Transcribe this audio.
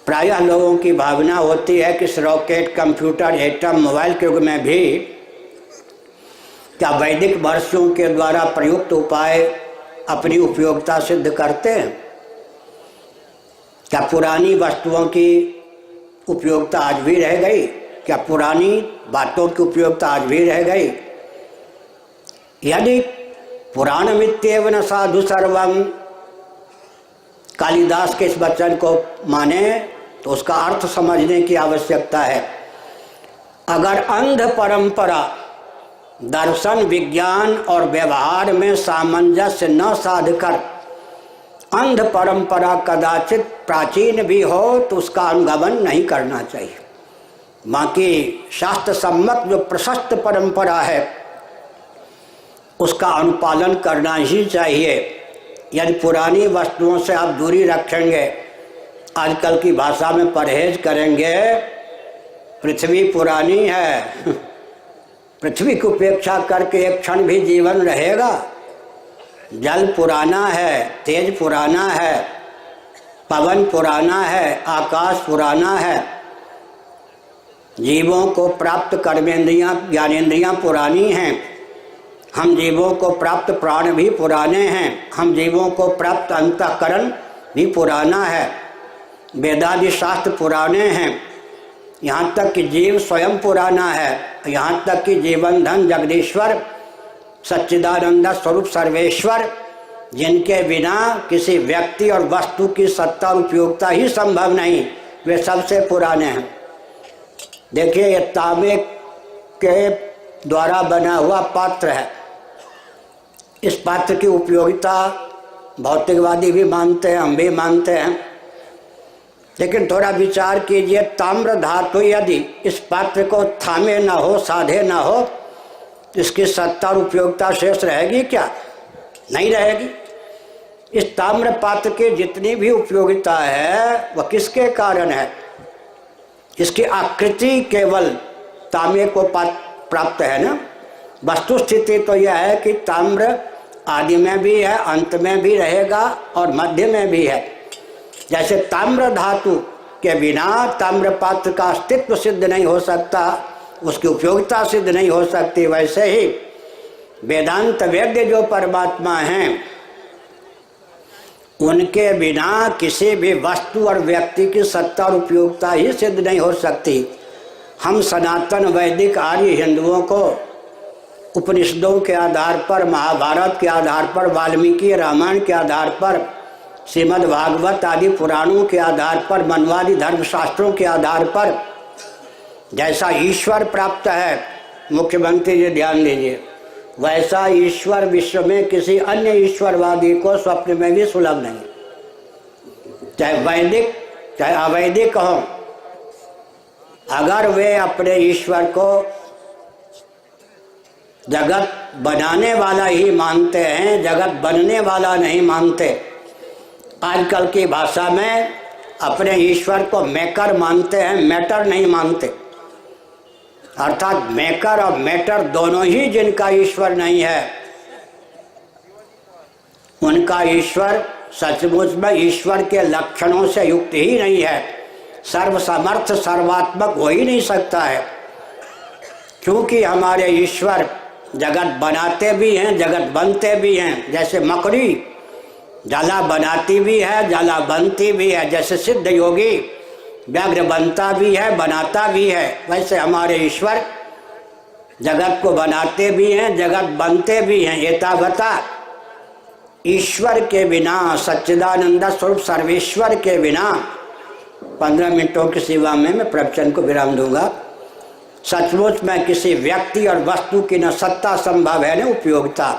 प्रायः लोगों की भावना होती है कि इस रॉकेट, कंप्यूटर, एटम, मोबाइल के युग में भी क्या वैदिक महर्षियों के द्वारा प्रयुक्त उपाय अपनी उपयोगिता सिद्ध करते हैं? क्या पुरानी वस्तुओं की उपयोगिता आज भी रह गई? क्या पुरानी बातों की उपयोगिता आज भी रह गई? यदि पुराणमित्येव न साधु सर्वम, कालिदास के इस वचन को माने तो उसका अर्थ समझने की आवश्यकता है। अगर अंध परंपरा दर्शन, विज्ञान और व्यवहार में सामंजस्य न साधकर अंध परंपरा कदाचित प्राचीन भी हो तो उसका अनुगमन नहीं करना चाहिए। बाकी शास्त्र सम्मत जो प्रशस्त परंपरा है उसका अनुपालन करना ही चाहिए। यदि पुरानी वस्तुओं से आप दूरी रखेंगे, आजकल की भाषा में परहेज करेंगे, पृथ्वी पुरानी है, पृथ्वी की उपेक्षा करके एक क्षण भी जीवन रहेगा। जल पुराना है, तेज पुराना है, पवन पुराना है, आकाश पुराना है, जीवों को प्राप्त कर्मेंद्रियां, ज्ञानेंद्रियां पुरानी हैं, हम जीवों को प्राप्त प्राण भी पुराने हैं, हम जीवों को प्राप्त अंतःकरण भी पुराना है, वेदादि शास्त्र पुराने हैं, यहाँ तक कि जीव स्वयं पुराना है, यहाँ तक कि जीवन धन जगदीश्वर सच्चिदानंद स्वरूप सर्वेश्वर, जिनके बिना किसी व्यक्ति और वस्तु की सत्ता और उपयोगिता ही संभव नहीं, वे सबसे पुराने हैं। देखिए, ये तांबे के द्वारा बना हुआ पात्र है। इस पात्र की उपयोगिता भौतिकवादी भी मानते हैं, हम भी मानते हैं, लेकिन थोड़ा विचार कीजिए, ताम्र धातु यदि इस पात्र को थामे न हो, साधे न हो, इसकी सत्ता और उपयोगिता शेष रहेगी क्या? नहीं रहेगी। इस ताम्र पात्र की जितनी भी उपयोगिता है वह किसके कारण है? इसकी आकृति केवल तांबे को प्राप्त है ना। वस्तु स्थिति तो यह है कि ताम्र आदि में भी है, अंत में भी रहेगा और मध्य में भी है। जैसे ताम्र धातु के बिना ताम्र पात्र का अस्तित्व सिद्ध नहीं हो सकता, उसकी उपयोगिता सिद्ध नहीं हो सकती, वैसे ही वेदांत वेद्य जो परमात्मा हैं उनके बिना किसी भी वस्तु और व्यक्ति की सत्ता और उपयोगिता ही सिद्ध नहीं हो सकती। हम सनातन वैदिक आर्य हिंदुओं को उपनिषदों के आधार पर, महाभारत के आधार पर, वाल्मीकि रामायण के आधार पर, श्रीमद् भागवत आदि पुराणों के आधार पर, मनवादी धर्मशास्त्रों के आधार पर जैसा ईश्वर प्राप्त है, मुख्यमंत्री जी ध्यान दीजिए, वैसा ईश्वर विश्व में किसी अन्य ईश्वरवादी को स्वप्न में भी सुलभ नहीं। चाहे वैदिक चाहे अवैदिक हो, अगर वे अपने ईश्वर को जगत बनाने वाला ही मानते हैं, जगत बनने वाला नहीं मानते। आजकल की भाषा में अपने ईश्वर को मेकर मानते हैं, मैटर नहीं मानते। अर्थात मेकर और मैटर दोनों ही जिनका ईश्वर नहीं है, उनका ईश्वर सचमुच में ईश्वर के लक्षणों से युक्त ही नहीं है, सर्वसमर्थ सर्वात्मक हो ही नहीं सकता है। क्योंकि हमारे ईश्वर जगत बनाते भी हैं, जगत बनते भी हैं। जैसे मकड़ी जाला बनाती भी है, जाला बनती भी है, जैसे सिद्ध योगी व्याघ्र बनता भी है, बनाता भी है, वैसे हमारे ईश्वर जगत को बनाते भी हैं, जगत बनते भी हैं। एतावता ईश्वर के बिना, सच्चिदानंद स्वरूप सर्वेश्वर के बिना 15 मिनटों की सेवा में मैं प्रवचन को विराम दूंगा। सचमुच में किसी व्यक्ति और वस्तु की न सत्ता संभव है न उपयोगिता।